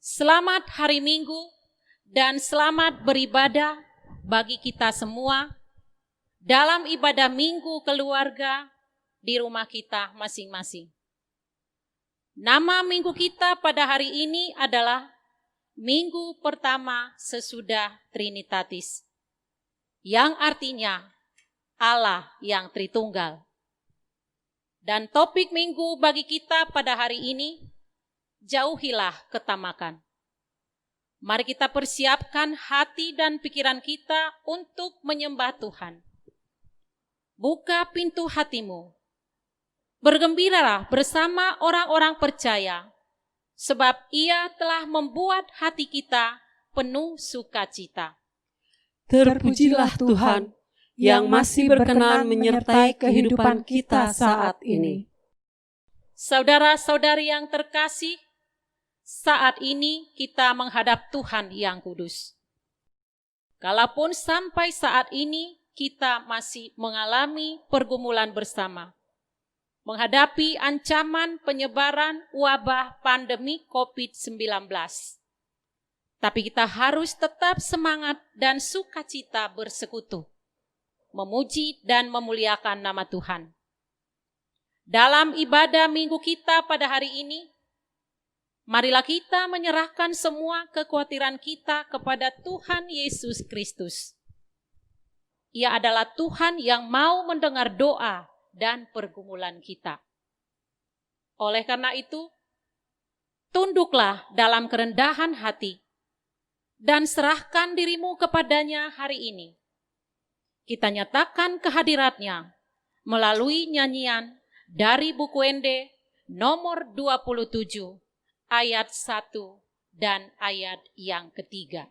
Selamat hari Minggu dan selamat beribadah bagi kita semua dalam ibadah Minggu keluarga di rumah kita masing-masing. Nama minggu kita pada hari ini adalah Minggu pertama sesudah Trinitatis, yang artinya Allah yang Tritunggal. Dan topik minggu bagi kita pada hari ini, jauhilah ketamakan. Mari kita persiapkan hati dan pikiran kita untuk menyembah Tuhan. Buka pintu hatimu. Bergembiralah bersama orang-orang percaya, sebab Ia telah membuat hati kita penuh sukacita. Terpujilah Tuhan yang masih berkenan menyertai kehidupan kita saat ini. Saudara-saudari yang terkasih, saat ini kita menghadap Tuhan yang kudus. Kalaupun sampai saat ini kita masih mengalami pergumulan bersama, menghadapi ancaman penyebaran wabah pandemi COVID-19. Tapi kita harus tetap semangat dan sukacita bersekutu, memuji dan memuliakan nama Tuhan. Dalam ibadah minggu kita pada hari ini, marilah kita menyerahkan semua kekhawatiran kita kepada Tuhan Yesus Kristus. Ia adalah Tuhan yang mau mendengar doa dan pergumulan kita. Oleh karena itu, tunduklah dalam kerendahan hati dan serahkan dirimu kepadanya hari ini. Kita nyatakan kehadiratnya melalui nyanyian dari buku Ende nomor 27, ayat 1 dan ayat yang ketiga.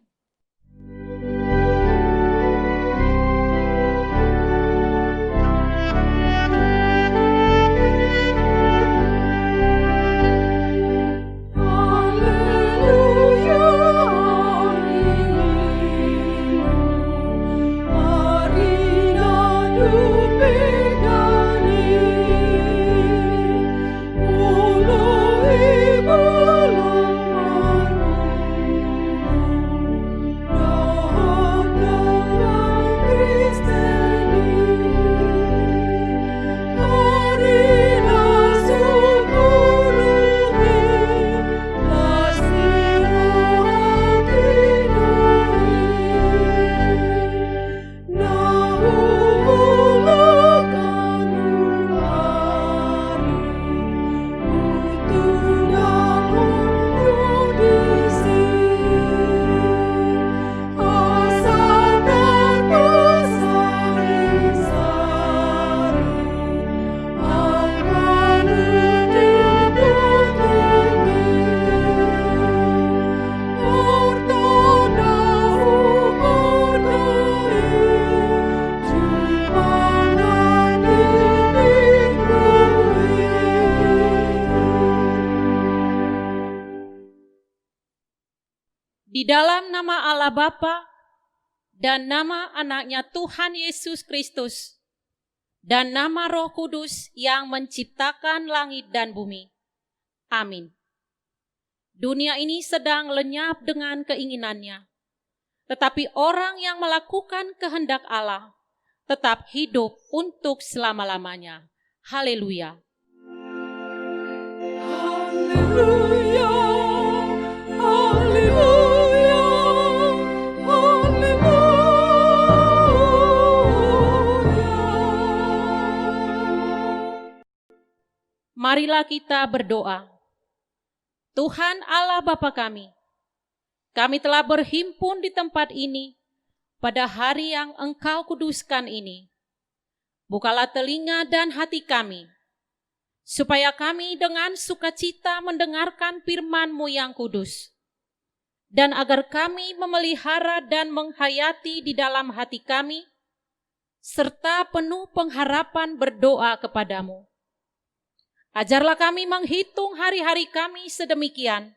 Di dalam nama Allah Bapa dan nama anaknya Tuhan Yesus Kristus dan nama Roh Kudus yang menciptakan langit dan bumi. Amin. Dunia ini sedang lenyap dengan keinginannya, tetapi orang yang melakukan kehendak Allah tetap hidup untuk selama-lamanya. Haleluya. Haleluya. Haleluya. Marilah kita berdoa. Tuhan Allah Bapa kami telah berhimpun di tempat ini pada hari yang Engkau kuduskan ini. Bukalah telinga dan hati kami, supaya kami dengan sukacita mendengarkan firman-Mu yang kudus, dan agar kami memelihara dan menghayati di dalam hati kami, serta penuh pengharapan berdoa kepadamu. Ajarlah kami menghitung hari-hari kami sedemikian,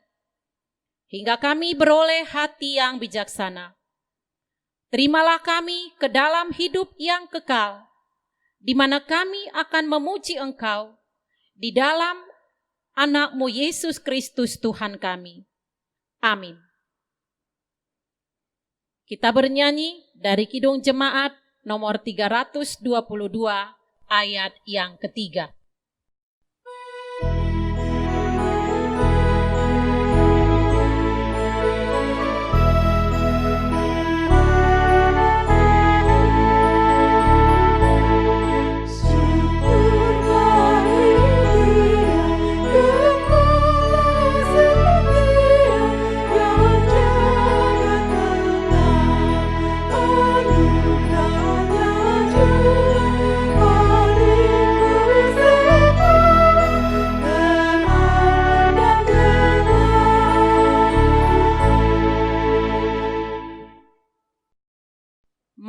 hingga kami beroleh hati yang bijaksana. Terimalah kami ke dalam hidup yang kekal, di mana kami akan memuji Engkau di dalam Anak-Mu Yesus Kristus Tuhan kami. Amin. Kita bernyanyi dari Kidung Jemaat nomor 322 ayat yang ketiga.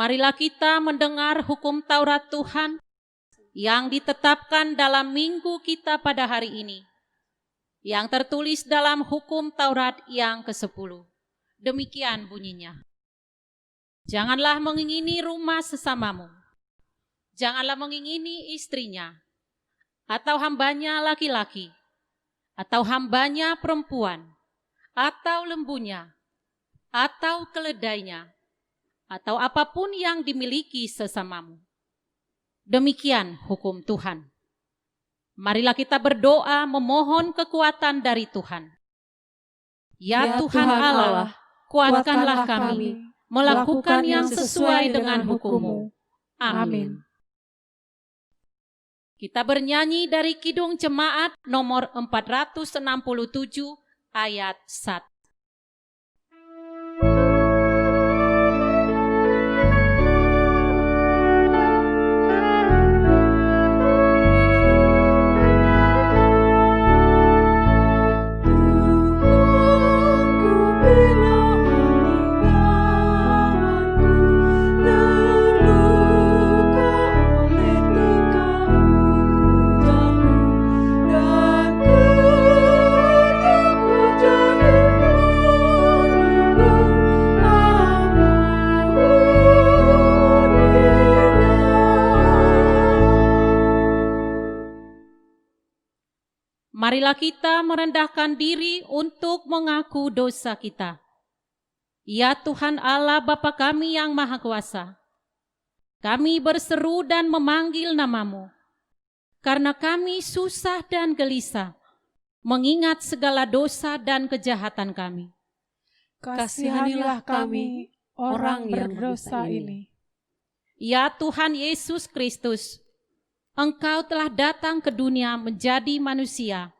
Marilah kita mendengar hukum Taurat Tuhan yang ditetapkan dalam minggu kita pada hari ini, yang tertulis dalam hukum Taurat yang ke-10. Demikian bunyinya. Janganlah mengingini rumah sesamamu, janganlah mengingini istrinya, atau hambanya laki-laki, atau hambanya perempuan, atau lembunya, atau keledainya, atau apapun yang dimiliki sesamamu. Demikian hukum Tuhan. Marilah kita berdoa memohon kekuatan dari Tuhan. Ya Tuhan Allah, kuatkanlah kami melakukan yang sesuai dengan hukum-Mu. Amin. Kita bernyanyi dari Kidung Jemaat nomor 467 ayat 1. Marilah kita merendahkan diri untuk mengaku dosa kita. Ya Tuhan Allah Bapa kami yang Maha Kuasa, kami berseru dan memanggil nama-Mu, karena kami susah dan gelisah mengingat segala dosa dan kejahatan kami. Kasihanilah kami, orang yang berdosa ini. Ya Tuhan Yesus Kristus, Engkau telah datang ke dunia menjadi manusia,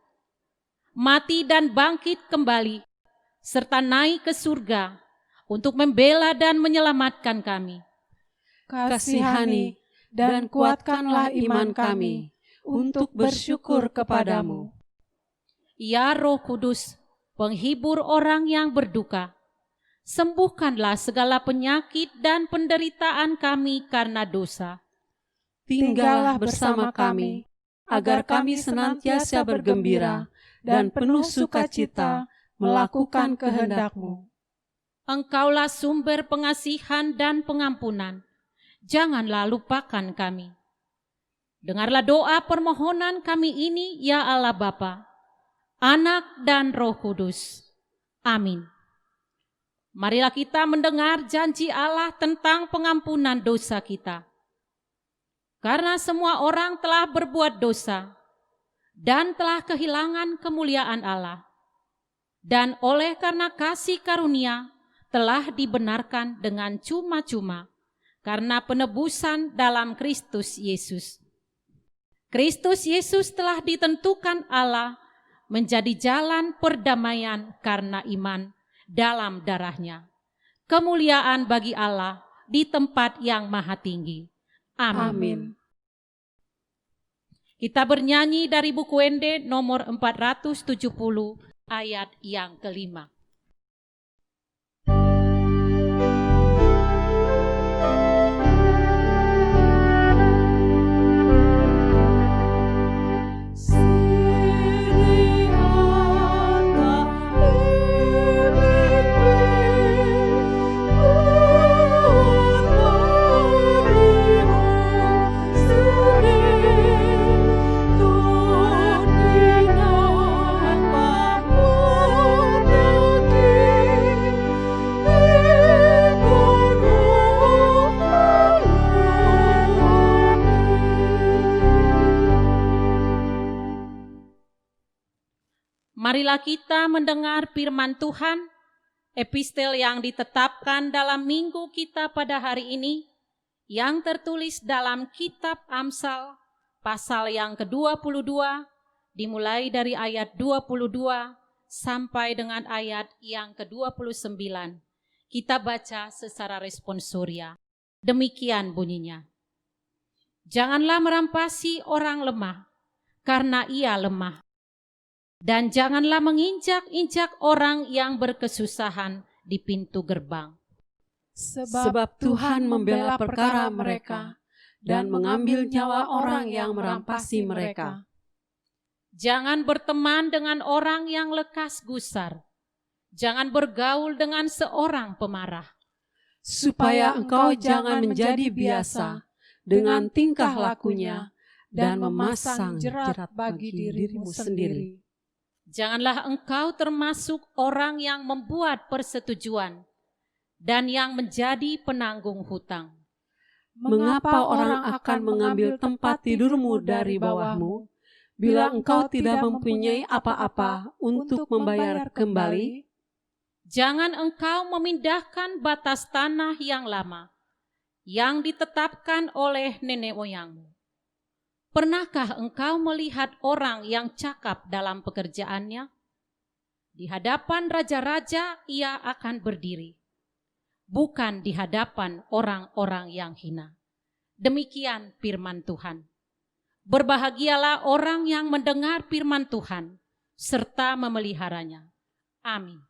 mati dan bangkit kembali, serta naik ke surga untuk membela dan menyelamatkan kami. Kasihani dan kuatkanlah iman kami untuk bersyukur kepadamu. Ya Roh Kudus, penghibur orang yang berduka, sembuhkanlah segala penyakit dan penderitaan kami karena dosa. Tinggallah bersama kami, agar kami senantiasa bergembira dan penuh sukacita melakukan kehendak-Mu. Engkaulah sumber pengasihan dan pengampunan, janganlah lupakan kami. Dengarlah doa permohonan kami ini, ya Allah Bapa, Anak dan Roh Kudus. Amin. Marilah kita mendengar janji Allah tentang pengampunan dosa kita. Karena semua orang telah berbuat dosa dan telah kehilangan kemuliaan Allah, dan oleh karena kasih karunia telah dibenarkan dengan cuma-cuma karena penebusan dalam Kristus Yesus. Kristus Yesus telah ditentukan Allah menjadi jalan perdamaian karena iman dalam darah-Nya. Kemuliaan bagi Allah di tempat yang maha tinggi. Amin. Kita bernyanyi dari buku Wende nomor 470 ayat yang kelima. Tuhan Marilah kita mendengar firman Tuhan, epistel yang ditetapkan dalam minggu kita pada hari ini, yang tertulis dalam kitab Amsal, pasal yang ke-22, dimulai dari ayat 22 sampai dengan ayat yang ke-29. Kita baca secara responsoria. Demikian bunyinya. Janganlah merampasi orang lemah, karena ia lemah. Dan janganlah menginjak-injak orang yang berkesusahan di pintu gerbang. Sebab Tuhan membela perkara mereka dan mengambil nyawa orang yang merampasi mereka. Jangan berteman dengan orang yang lekas gusar. Jangan bergaul dengan seorang pemarah. Supaya engkau jangan menjadi biasa dengan tingkah lakunya dan memasang jerat bagi dirimu sendiri. Janganlah engkau termasuk orang yang membuat persetujuan dan yang menjadi penanggung hutang. Mengapa orang akan mengambil tempat tidurmu dari bawahmu, bila engkau tidak mempunyai apa-apa untuk membayar kembali? Jangan engkau memindahkan batas tanah yang lama, yang ditetapkan oleh nenek moyangmu. Pernahkah engkau melihat orang yang cakap dalam pekerjaannya? Di hadapan raja-raja ia akan berdiri, bukan di hadapan orang-orang yang hina. Demikian firman Tuhan. Berbahagialah orang yang mendengar firman Tuhan, serta memeliharanya. Amin.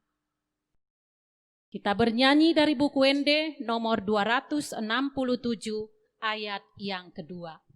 Kita bernyanyi dari buku Wende nomor 267 ayat yang kedua.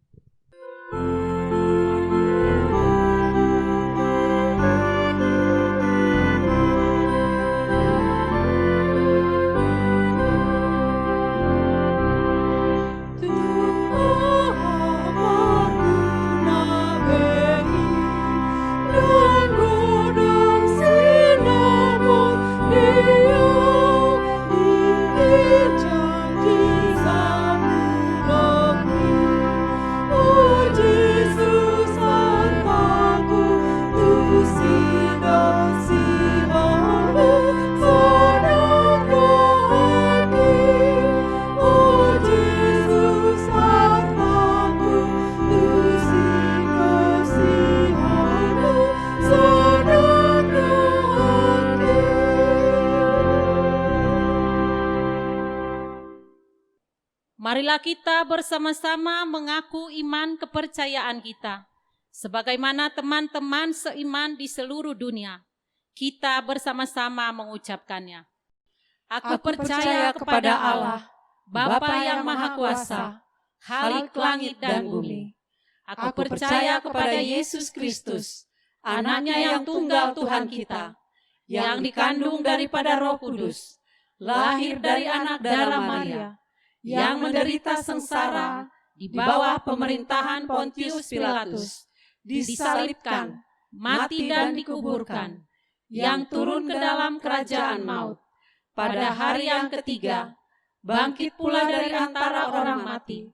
Marilah kita bersama-sama mengaku iman kepercayaan kita. Sebagaimana teman-teman seiman di seluruh dunia, kita bersama-sama mengucapkannya. Aku percaya kepada Allah, Bapa yang Maha Kuasa, Khalik langit dan bumi. Aku percaya kepada Yesus Kristus, Anaknya yang tunggal Tuhan kita, yang dikandung daripada Roh Kudus, lahir dari anak darah Maria, yang menderita sengsara di bawah pemerintahan Pontius Pilatus, disalibkan, mati dan dikuburkan, yang turun ke dalam kerajaan maut. Pada hari yang ketiga, bangkit pula dari antara orang mati,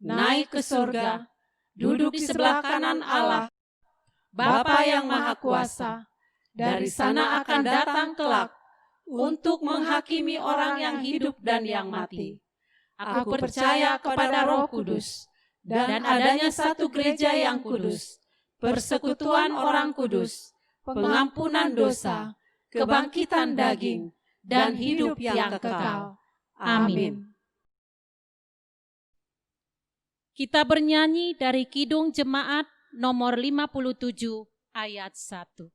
naik ke surga, duduk di sebelah kanan Allah, Bapa yang Maha Kuasa. Dari sana akan datang kelak untuk menghakimi orang yang hidup dan yang mati. Aku percaya kepada Roh Kudus dan adanya satu gereja yang kudus, persekutuan orang kudus, pengampunan dosa, kebangkitan daging, dan hidup yang kekal. Amin. Kita bernyanyi dari Kidung Jemaat nomor 57 ayat 1.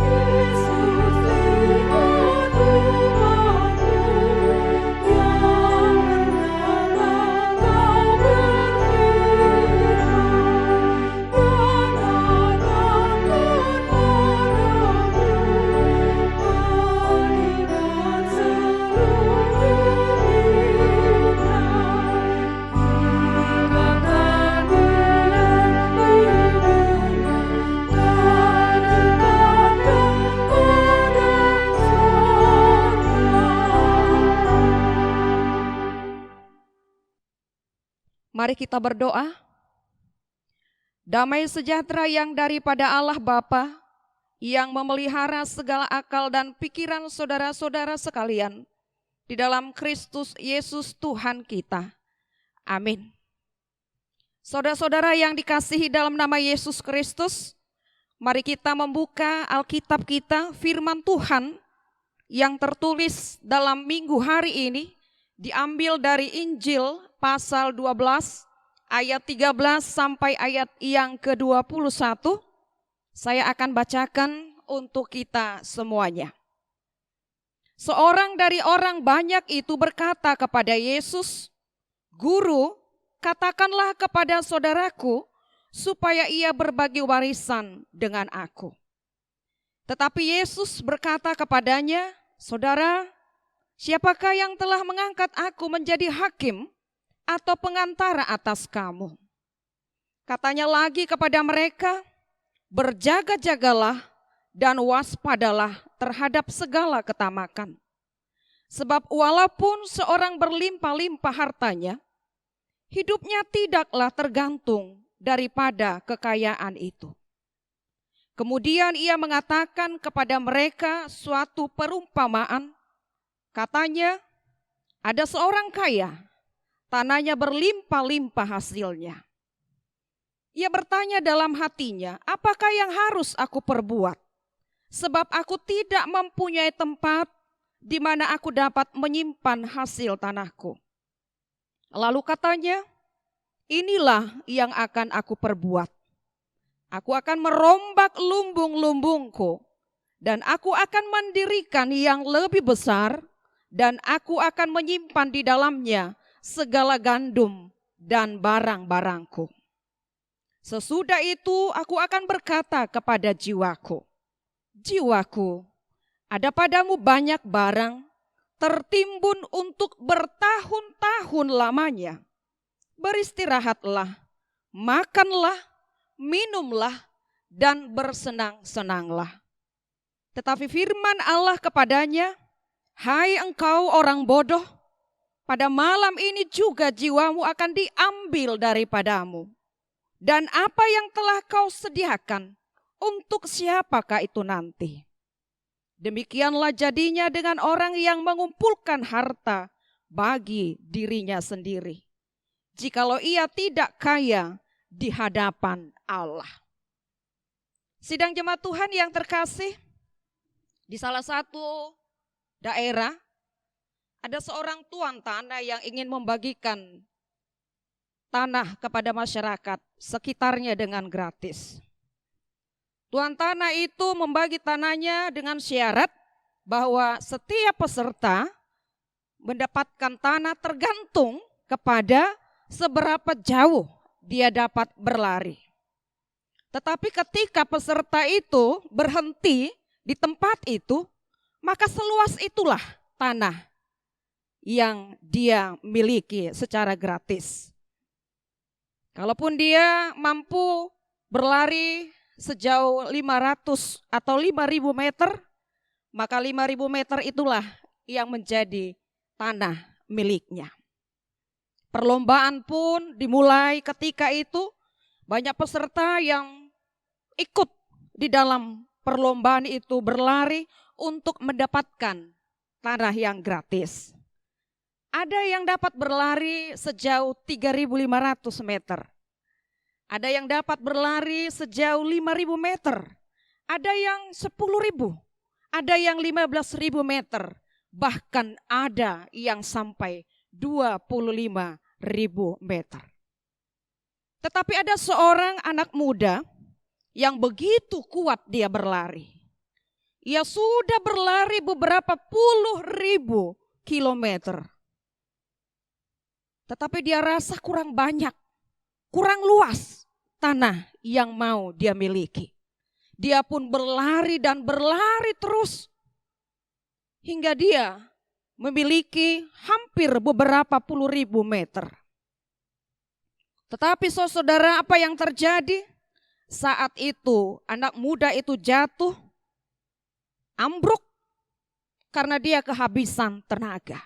Yesus Mari kita berdoa. Damai sejahtera yang daripada Allah Bapa, yang memelihara segala akal dan pikiran saudara-saudara sekalian di dalam Kristus Yesus Tuhan kita. Amin. Saudara-saudara yang dikasihi dalam nama Yesus Kristus, mari kita membuka Alkitab kita, firman Tuhan yang tertulis dalam minggu hari ini, diambil dari Injil pasal 12 ayat 13 sampai ayat yang ke-21. Saya akan bacakan untuk kita semuanya. Seorang dari orang banyak itu berkata kepada Yesus, "Guru, katakanlah kepada saudaraku supaya ia berbagi warisan dengan aku." Tetapi Yesus berkata kepadanya, "Saudara, siapakah yang telah mengangkat aku menjadi hakim atau pengantara atas kamu?" Katanya lagi kepada mereka, "Berjaga-jagalah dan waspadalah terhadap segala ketamakan. Sebab walaupun seorang berlimpah-limpah hartanya, hidupnya tidaklah tergantung daripada kekayaan itu." Kemudian ia mengatakan kepada mereka suatu perumpamaan. Katanya, ada seorang kaya, tanahnya berlimpah-limpah hasilnya. Ia bertanya dalam hatinya, apakah yang harus aku perbuat? Sebab aku tidak mempunyai tempat di mana aku dapat menyimpan hasil tanahku. Lalu katanya, inilah yang akan aku perbuat. Aku akan merombak lumbung-lumbungku, dan aku akan mendirikan yang lebih besar, dan aku akan menyimpan di dalamnya segala gandum dan barang-barangku. Sesudah itu aku akan berkata kepada jiwaku, jiwaku, ada padamu banyak barang tertimbun untuk bertahun-tahun lamanya. Beristirahatlah, makanlah, minumlah, dan bersenang-senanglah. Tetapi firman Allah kepadanya, hai engkau orang bodoh, pada malam ini juga jiwamu akan diambil daripadamu. Dan apa yang telah kau sediakan, untuk siapakah itu nanti? Demikianlah jadinya dengan orang yang mengumpulkan harta bagi dirinya sendiri, jikalau ia tidak kaya di hadapan Allah. Sidang jemaat Tuhan yang terkasih, di salah satu daerah ada seorang tuan tanah yang ingin membagikan tanah kepada masyarakat sekitarnya dengan gratis. Tuan tanah itu membagi tanahnya dengan syarat bahwa setiap peserta mendapatkan tanah tergantung kepada seberapa jauh dia dapat berlari. Tetapi ketika peserta itu berhenti di tempat itu, maka seluas itulah tanah yang dia miliki secara gratis. Kalaupun dia mampu berlari sejauh 500 atau 5.000 meter, maka 5.000 meter itulah yang menjadi tanah miliknya. Perlombaan pun dimulai ketika itu, banyak peserta yang ikut di dalam perlombaan itu berlari untuk mendapatkan tanah yang gratis. Ada yang dapat berlari sejauh 3.500 meter. Ada yang dapat berlari sejauh 5.000 meter. Ada yang 10.000. Ada yang 15.000 meter. Bahkan ada yang sampai 25.000 meter. Tetapi ada seorang anak muda yang begitu kuat dia berlari. Ia sudah berlari beberapa puluh ribu kilometer. Tetapi dia rasa kurang banyak, kurang luas tanah yang mau dia miliki. Dia pun berlari dan berlari terus hingga dia memiliki hampir beberapa puluh ribu meter. Tetapi saudara, apa yang terjadi? Saat itu anak muda itu jatuh, ambruk karena dia kehabisan tenaga.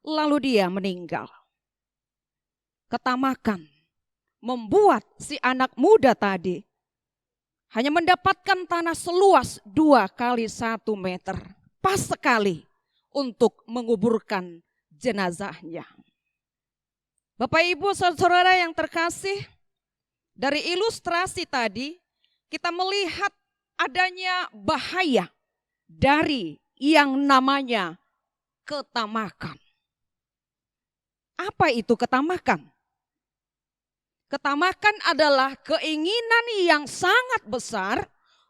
Lalu dia meninggal. ketamakan membuat si anak muda tadi hanya mendapatkan tanah seluas 2 kali 1 meter. Pas sekali untuk menguburkan jenazahnya. Bapak Ibu saudara yang terkasih, dari ilustrasi tadi kita melihat adanya bahaya dari yang namanya ketamakan. Apa itu ketamakan? Ketamakan adalah keinginan yang sangat besar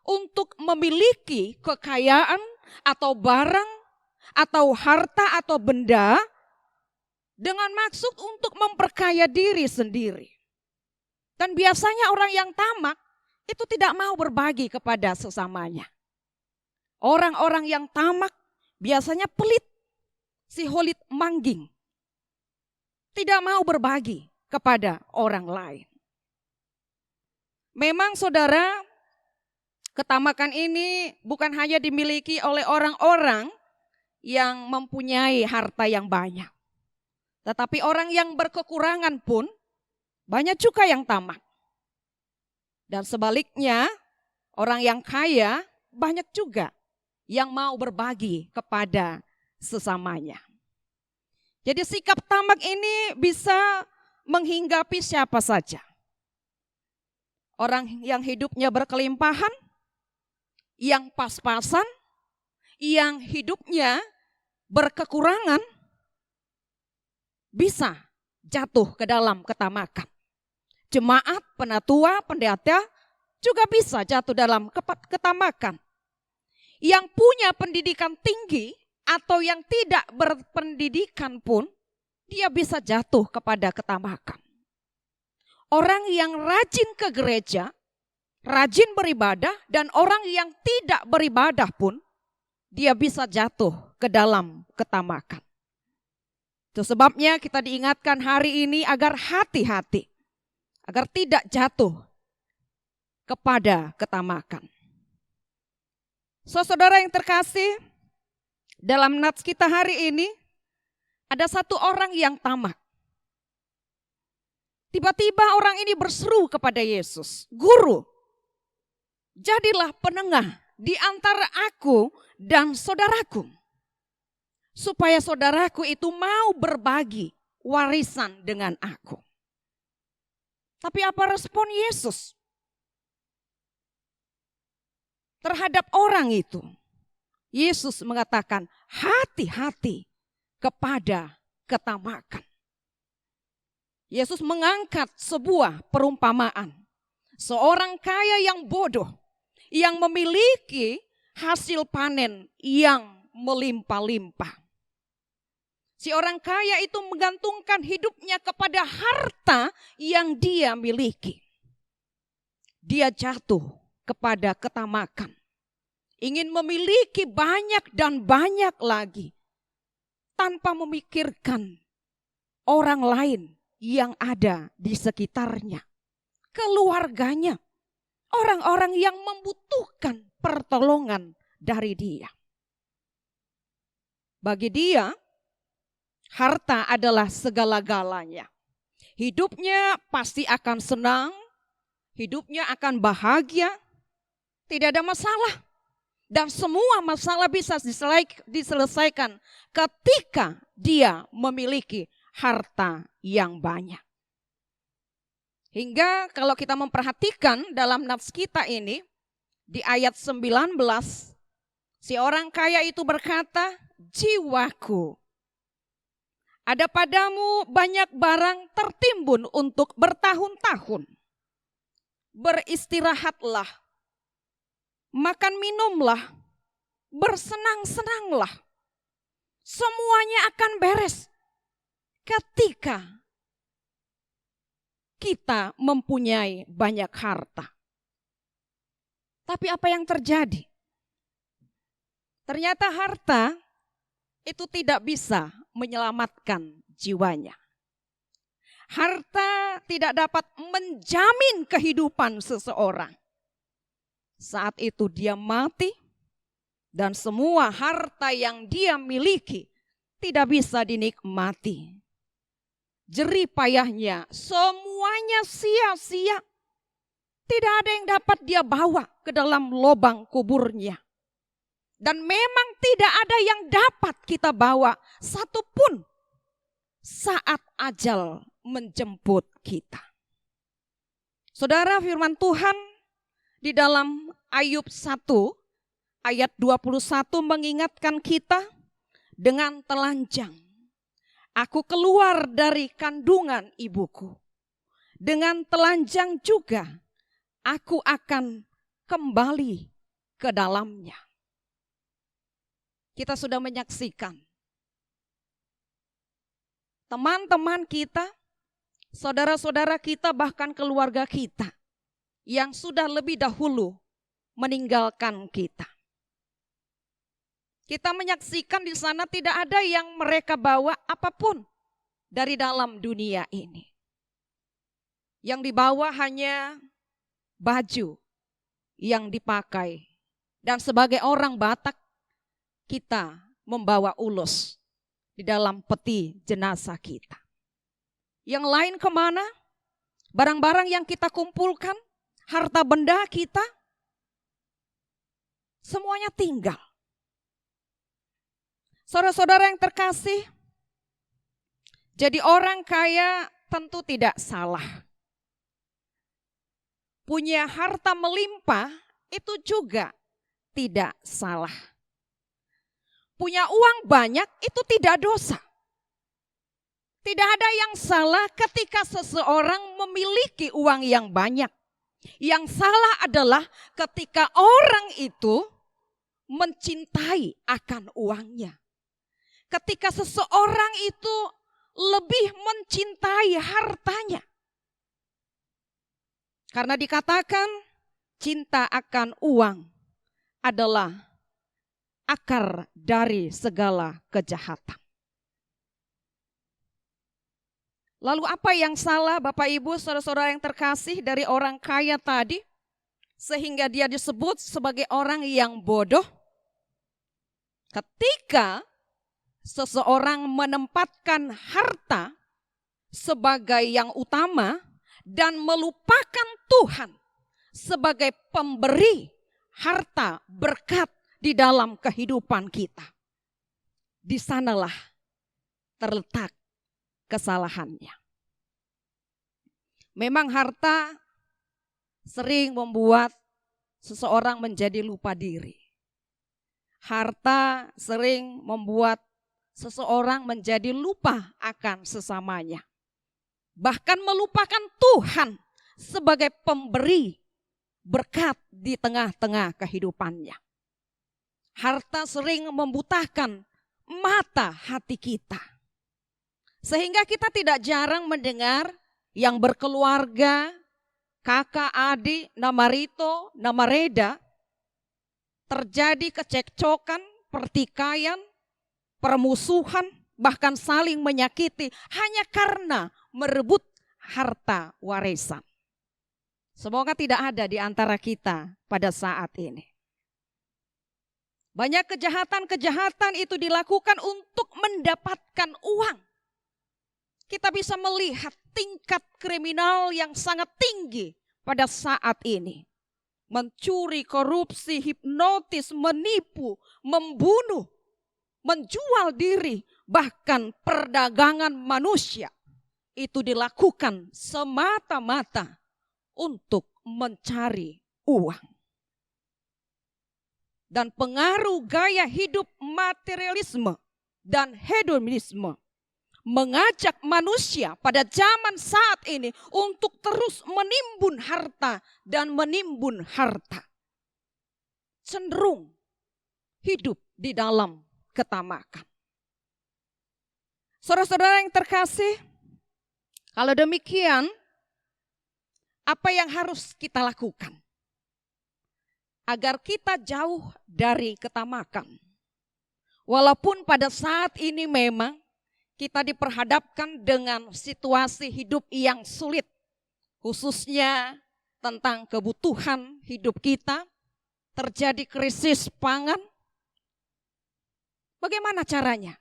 untuk memiliki kekayaan atau barang atau harta atau benda dengan maksud untuk memperkaya diri sendiri. Dan biasanya orang yang tamak itu tidak mau berbagi kepada sesamanya. Orang-orang yang tamak biasanya pelit, siholit mangging. Tidak mau berbagi kepada orang lain. Memang saudara, ketamakan ini bukan hanya dimiliki oleh orang-orang yang mempunyai harta yang banyak. Tetapi orang yang berkekurangan pun banyak juga yang tamak. Dan sebaliknya, orang yang kaya banyak juga yang mau berbagi kepada sesamanya. Jadi sikap tamak ini bisa menghinggapi siapa saja. Orang yang hidupnya berkelimpahan, yang pas-pasan, yang hidupnya berkekurangan, bisa jatuh ke dalam ketamakan. Jemaat, penatua, pendeta juga bisa jatuh dalam ketamakan. Yang punya pendidikan tinggi atau yang tidak berpendidikan pun, dia bisa jatuh kepada ketamakan. Orang yang rajin ke gereja, rajin beribadah, dan orang yang tidak beribadah pun, dia bisa jatuh ke dalam ketamakan. Itu sebabnya kita diingatkan hari ini agar hati-hati, agar tidak jatuh kepada ketamakan. Saudara yang terkasih, dalam nats kita hari ini, ada satu orang yang tamak. Tiba-tiba orang ini berseru kepada Yesus, "Guru, jadilah penengah di antara aku dan saudaraku, supaya saudaraku itu mau berbagi warisan dengan aku." Tapi apa respon Yesus terhadap orang itu? Yesus mengatakan, hati-hati kepada ketamakan. Yesus mengangkat sebuah perumpamaan. Seorang kaya yang bodoh, yang memiliki hasil panen yang melimpah-limpah. Si orang kaya itu menggantungkan hidupnya kepada harta yang dia miliki. Dia jatuh kepada ketamakan. Ingin memiliki banyak dan banyak lagi, tanpa memikirkan orang lain yang ada di sekitarnya, keluarganya, orang-orang yang membutuhkan pertolongan dari dia. Bagi dia, harta adalah segala-galanya. Hidupnya pasti akan senang, hidupnya akan bahagia, tidak ada masalah. Dan semua masalah bisa diselesaikan ketika dia memiliki harta yang banyak. Hingga kalau kita memperhatikan dalam nats kita ini, di ayat 19, si orang kaya itu berkata, "Jiwaku, ada padamu banyak barang tertimbun untuk bertahun-tahun. Beristirahatlah, makan minumlah, bersenang-senanglah. Semuanya akan beres ketika kita mempunyai banyak harta." Tapi apa yang terjadi? Ternyata harta itu tidak bisa menyelamatkan jiwanya. Harta tidak dapat menjamin kehidupan seseorang. Saat itu dia mati dan semua harta yang dia miliki tidak bisa dinikmati. jerih payahnya, semuanya sia-sia. Tidak ada yang dapat dia bawa ke dalam lubang kuburnya. Dan memang tidak ada yang dapat kita bawa satupun saat ajal menjemput kita. Saudara, firman Tuhan di dalam Ayub 1 ayat 21 mengingatkan kita dengan telanjang. Aku keluar dari kandungan ibuku. Dengan telanjang juga aku akan kembali ke dalamnya. Kita sudah menyaksikan teman-teman kita, saudara-saudara kita, bahkan keluarga kita yang sudah lebih dahulu meninggalkan kita. Kita menyaksikan di sana tidak ada yang mereka bawa apapun dari dalam dunia ini. Yang dibawa hanya baju yang dipakai. Dan sebagai orang Batak, kita membawa ulos di dalam peti jenazah kita. Yang lain kemana? Barang-barang yang kita kumpulkan, harta benda kita, semuanya tinggal. Saudara-saudara yang terkasih, jadi orang kaya tentu tidak salah. Punya harta melimpah itu juga tidak salah. Punya uang banyak itu tidak dosa. Tidak ada yang salah ketika seseorang memiliki uang yang banyak. Yang salah adalah ketika orang itu mencintai akan uangnya. Ketika seseorang itu lebih mencintai hartanya. Karena dikatakan cinta akan uang adalah akar dari segala kejahatan. Lalu apa yang salah Bapak Ibu saudara-saudara yang terkasih dari orang kaya tadi? Sehingga dia disebut sebagai orang yang bodoh. Ketika seseorang menempatkan harta sebagai yang utama dan melupakan Tuhan sebagai pemberi harta berkat di dalam kehidupan kita. Di sanalah terletak kesalahannya. Memang harta sering membuat seseorang menjadi lupa diri. Harta sering membuat seseorang menjadi lupa akan sesamanya. Bahkan melupakan Tuhan sebagai pemberi berkat di tengah-tengah kehidupannya. Harta sering membutakan mata hati kita. Sehingga kita tidak jarang mendengar yang berkeluarga, kakak, adik, nama Rito, nama Reda, terjadi kecekcokan, pertikaian, permusuhan, bahkan saling menyakiti hanya karena merebut harta warisan. Semoga tidak ada di antara kita pada saat ini. Banyak kejahatan-kejahatan itu dilakukan untuk mendapatkan uang. Kita bisa melihat tingkat kriminal yang sangat tinggi pada saat ini. Mencuri, korupsi, hipnotis, menipu, membunuh, menjual diri, bahkan perdagangan manusia. Itu dilakukan semata-mata untuk mencari uang. Dan pengaruh gaya hidup materialisme dan hedonisme mengajak manusia pada zaman saat ini untuk terus menimbun harta dan menimbun harta. Cenderung hidup di dalam ketamakan. Saudara-saudara yang terkasih, kalau demikian, apa yang harus kita lakukan agar kita jauh dari ketamakan? Walaupun pada saat ini memang kita diperhadapkan dengan situasi hidup yang sulit, khususnya tentang kebutuhan hidup kita, terjadi krisis pangan. Bagaimana caranya?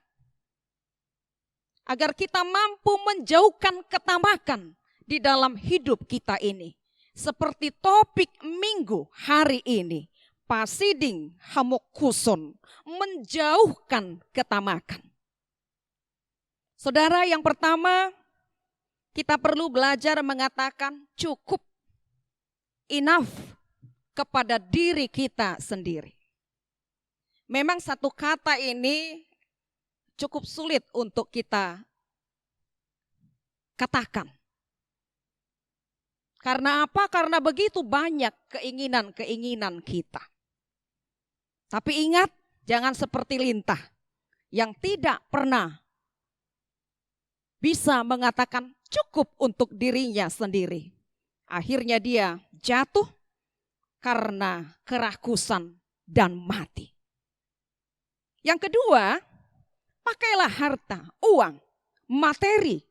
agar kita mampu menjauhkan ketamakan di dalam hidup kita ini. Seperti topik minggu hari ini, pasiding hamokuson, menjauhkan ketamakan. Saudara, yang pertama kita perlu belajar mengatakan cukup, enough kepada diri kita sendiri. Memang satu kata ini cukup sulit untuk kita katakan. Karena apa? Karena begitu banyak keinginan-keinginan kita. Tapi ingat, jangan seperti lintah yang tidak pernah bisa mengatakan cukup untuk dirinya sendiri. Akhirnya dia jatuh karena kerakusan dan mati. Yang kedua, pakailah harta, uang, materi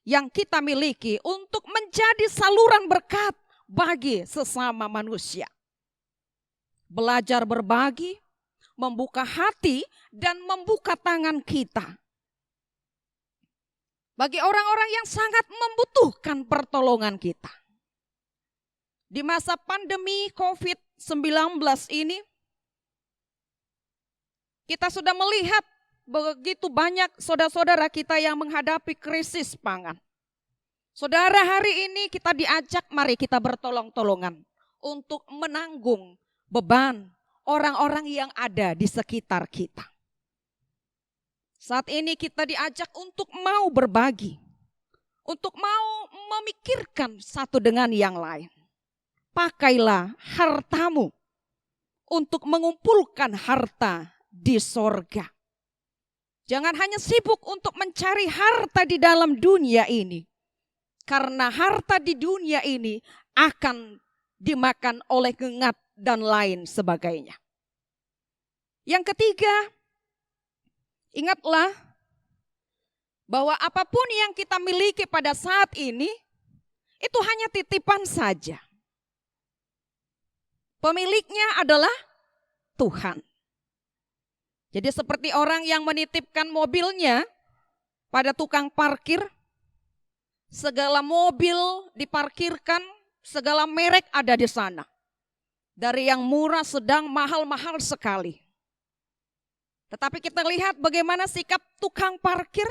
yang kita miliki untuk menjadi saluran berkat bagi sesama manusia. Belajar berbagi, membuka hati dan membuka tangan kita bagi orang-orang yang sangat membutuhkan pertolongan kita. Di masa pandemi COVID-19 ini, kita sudah melihat begitu banyak saudara-saudara kita yang menghadapi krisis pangan. Saudara, hari ini kita diajak, mari kita bertolong-tolongan untuk menanggung beban orang-orang yang ada di sekitar kita. Saat ini kita diajak untuk mau berbagi, untuk mau memikirkan satu dengan yang lain. Pakailah hartamu untuk mengumpulkan harta di sorga. Jangan hanya sibuk untuk mencari harta di dalam dunia ini. Karena harta di dunia ini akan dimakan oleh gengat dan lain sebagainya. Yang ketiga, ingatlah bahwa apapun yang kita miliki pada saat ini, itu hanya titipan saja. Pemiliknya adalah Tuhan. Jadi seperti orang yang menitipkan mobilnya pada tukang parkir, segala mobil diparkirkan, segala merek ada di sana. Dari yang murah, sedang, mahal-mahal sekali. Tetapi kita lihat bagaimana sikap tukang parkir,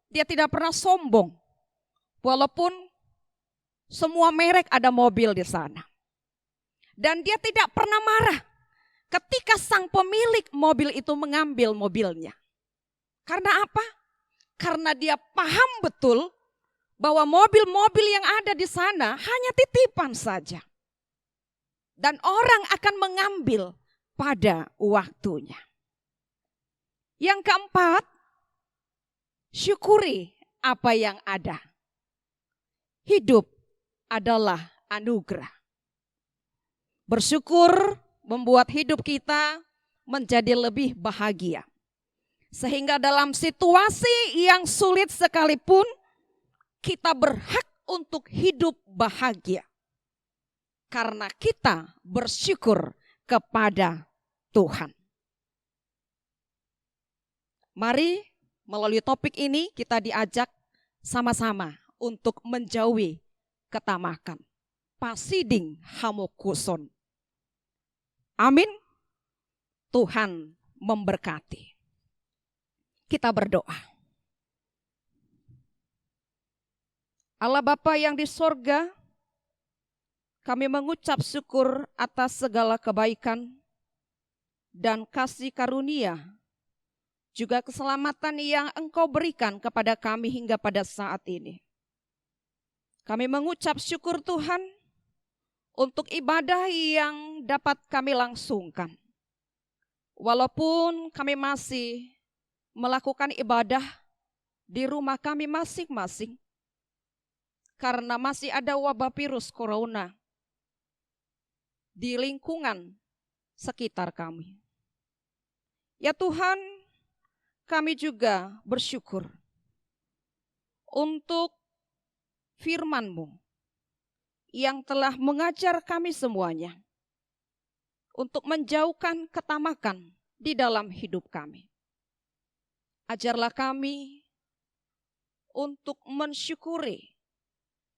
dia tidak pernah sombong. Walaupun semua merek ada mobil di sana. Dan dia tidak pernah marah ketika sang pemilik mobil itu mengambil mobilnya. Karena apa? Karena dia paham betul bahwa mobil-mobil yang ada di sana hanya titipan saja. Dan orang akan mengambil pada waktunya. Yang keempat, syukuri apa yang ada. Hidup adalah anugerah. Bersyukur membuat hidup kita menjadi lebih bahagia. Sehingga dalam situasi yang sulit sekalipun, kita berhak untuk hidup bahagia. Karena kita bersyukur kepada Tuhan. Mari melalui topik ini kita diajak sama-sama untuk menjauhi ketamakan. Pasiding hamokuson. Amin. Tuhan memberkati. Kita berdoa. Allah Bapa yang di sorga, kami mengucap syukur atas segala kebaikan dan kasih karunia, juga keselamatan yang Engkau berikan kepada kami hingga pada saat ini. Kami mengucap syukur Tuhan untuk ibadah yang dapat kami langsungkan. Walaupun kami masih melakukan ibadah di rumah kami masing-masing, karena masih ada wabah virus corona di lingkungan sekitar kami. Ya Tuhan, kami juga bersyukur untuk firman-Mu yang telah mengajar kami semuanya untuk menjauhkan ketamakan di dalam hidup kami. Ajarlah kami untuk mensyukuri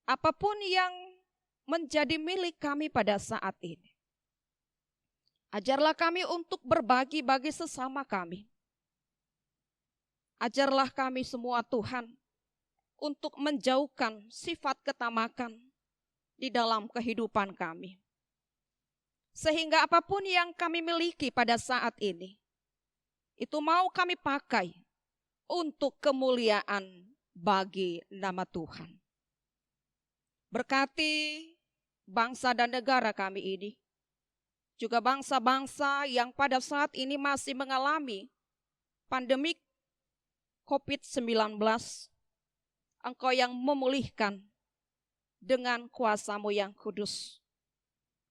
apapun yang menjadi milik kami pada saat ini. Ajarlah kami untuk berbagi bagi sesama kami. Ajarlah kami semua Tuhan untuk menjauhkan sifat ketamakan di dalam kehidupan kami. Sehingga apapun yang kami miliki pada saat ini, itu mau kami pakai untuk kemuliaan bagi nama Tuhan. Berkati bangsa dan negara kami ini, juga bangsa-bangsa yang pada saat ini masih mengalami pandemik COVID-19, Engkau yang memulihkan dengan kuasa-Mu yang kudus.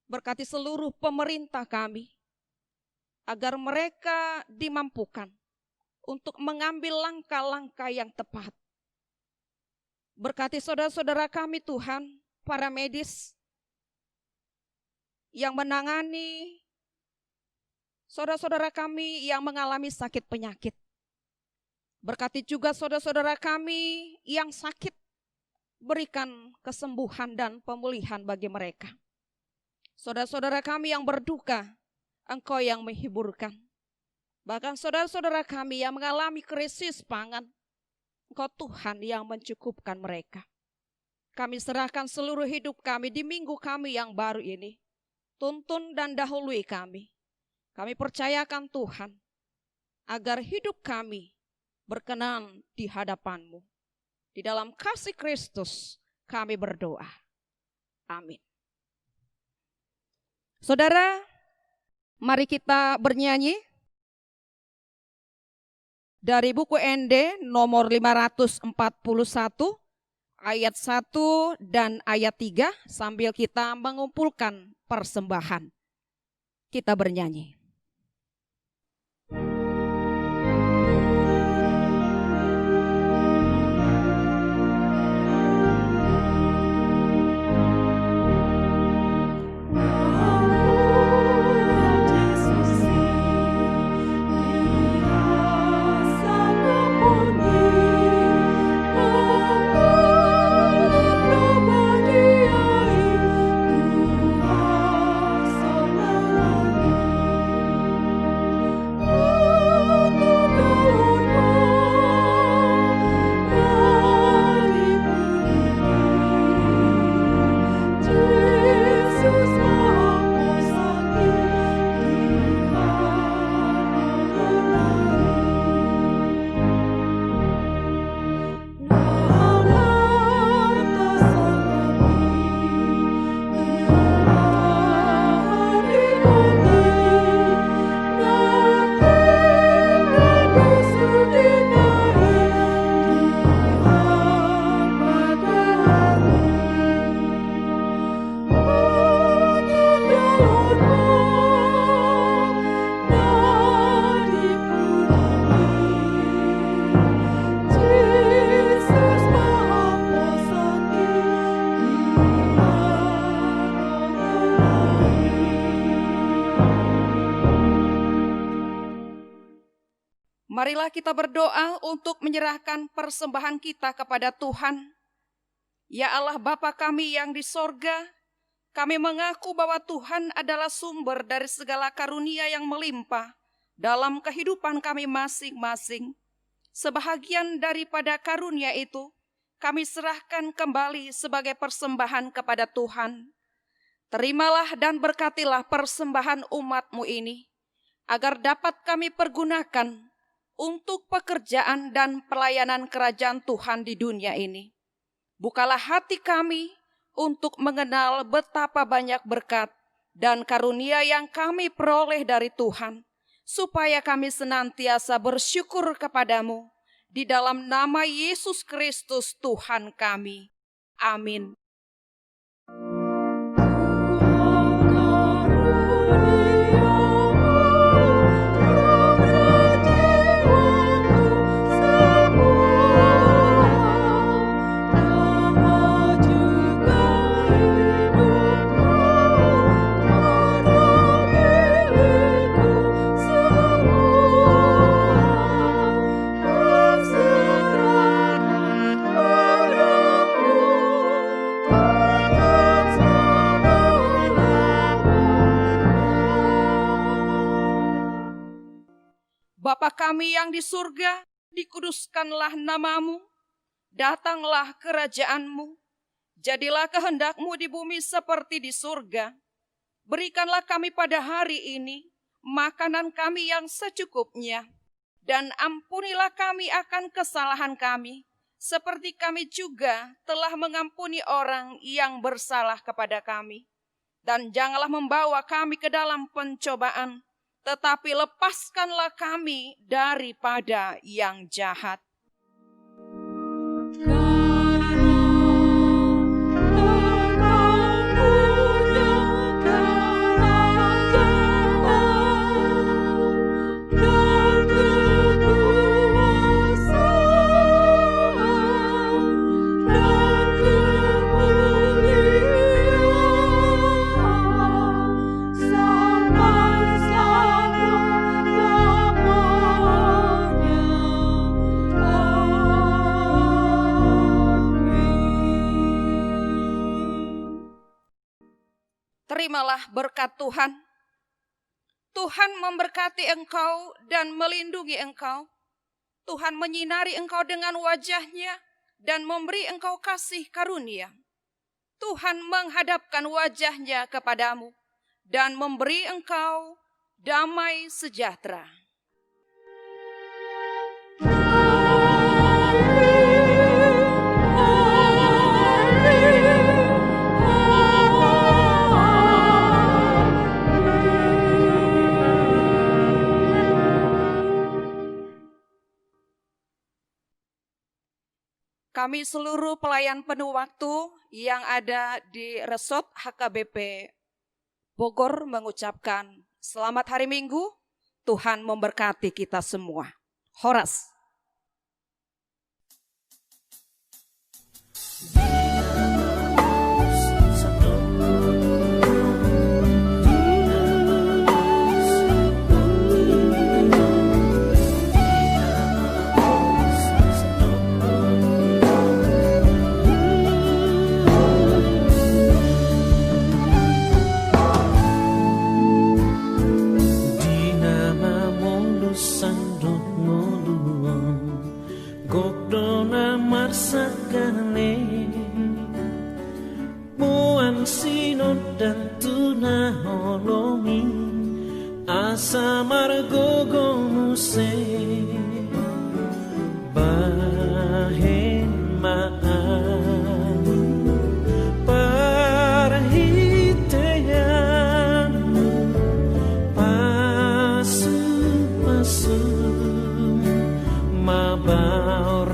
Berkati seluruh pemerintah kami, agar mereka dimampukan untuk mengambil langkah-langkah yang tepat. Berkati saudara-saudara kami Tuhan, para medis, yang menangani saudara-saudara kami yang mengalami sakit penyakit. Berkati juga saudara-saudara kami yang sakit, berikan kesembuhan dan pemulihan bagi mereka. Saudara-saudara kami yang berduka, Engkau yang menghiburkan. Bahkan saudara-saudara kami yang mengalami krisis pangan, Engkau Tuhan yang mencukupkan mereka. Kami serahkan seluruh hidup kami di minggu kami yang baru ini. Tuntun dan dahului kami. Kami percayakan Tuhan, agar hidup kami berkenan di hadapan-Mu. Di dalam kasih Kristus kami berdoa. Amin. Saudara, mari kita bernyanyi dari buku ND nomor 541, ayat 1 dan ayat 3, sambil kita mengumpulkan persembahan. Kita bernyanyi. Marilah kita berdoa untuk menyerahkan persembahan kita kepada Tuhan. Ya Allah Bapa kami yang di sorga, kami mengaku bahwa Tuhan adalah sumber dari segala karunia yang melimpah dalam kehidupan kami masing-masing. Sebahagian daripada karunia itu, kami serahkan kembali sebagai persembahan kepada Tuhan. Terimalah dan berkatilah persembahan umat-Mu ini, agar dapat kami pergunakan untuk pekerjaan dan pelayanan kerajaan Tuhan di dunia ini. Bukalah hati kami untuk mengenal betapa banyak berkat dan karunia yang kami peroleh dari Tuhan, supaya kami senantiasa bersyukur kepadamu di dalam nama Yesus Kristus Tuhan kami. Amin. kami yang di surga, dikuduskanlah namamu, datanglah kerajaan-Mu, jadilah kehendak-Mu di bumi seperti di surga. Berikanlah kami pada hari ini makanan kami yang secukupnya, dan ampunilah kami akan kesalahan kami, seperti kami juga telah mengampuni orang yang bersalah kepada kami. Dan janganlah membawa kami ke dalam pencobaan, tetapi lepaskanlah kami daripada yang jahat. Terimalah berkat Tuhan. Tuhan memberkati engkau dan melindungi engkau. Tuhan menyinari engkau dengan wajah-Nya dan memberi engkau kasih karunia. Tuhan menghadapkan wajah-Nya kepadamu dan memberi engkau damai sejahtera. Kami seluruh pelayan penuh waktu yang ada di Resort HKBP Bogor mengucapkan selamat hari Minggu, Tuhan memberkati kita semua. Horas. Dan tuna holomi asa margogo muse bahen maan parahitean pasu pasu mabaur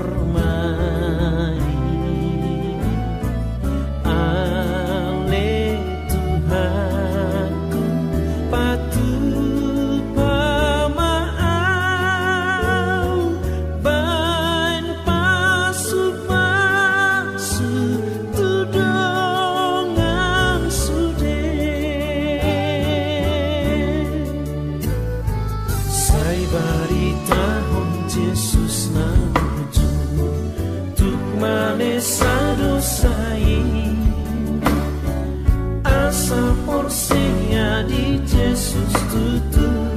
Yesus tutup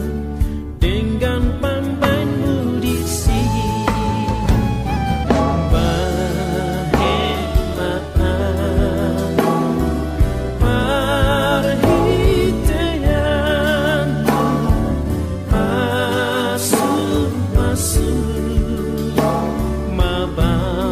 dengan pambanmu di sini bahemaan parhitean pasu-pasu mabar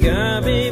kami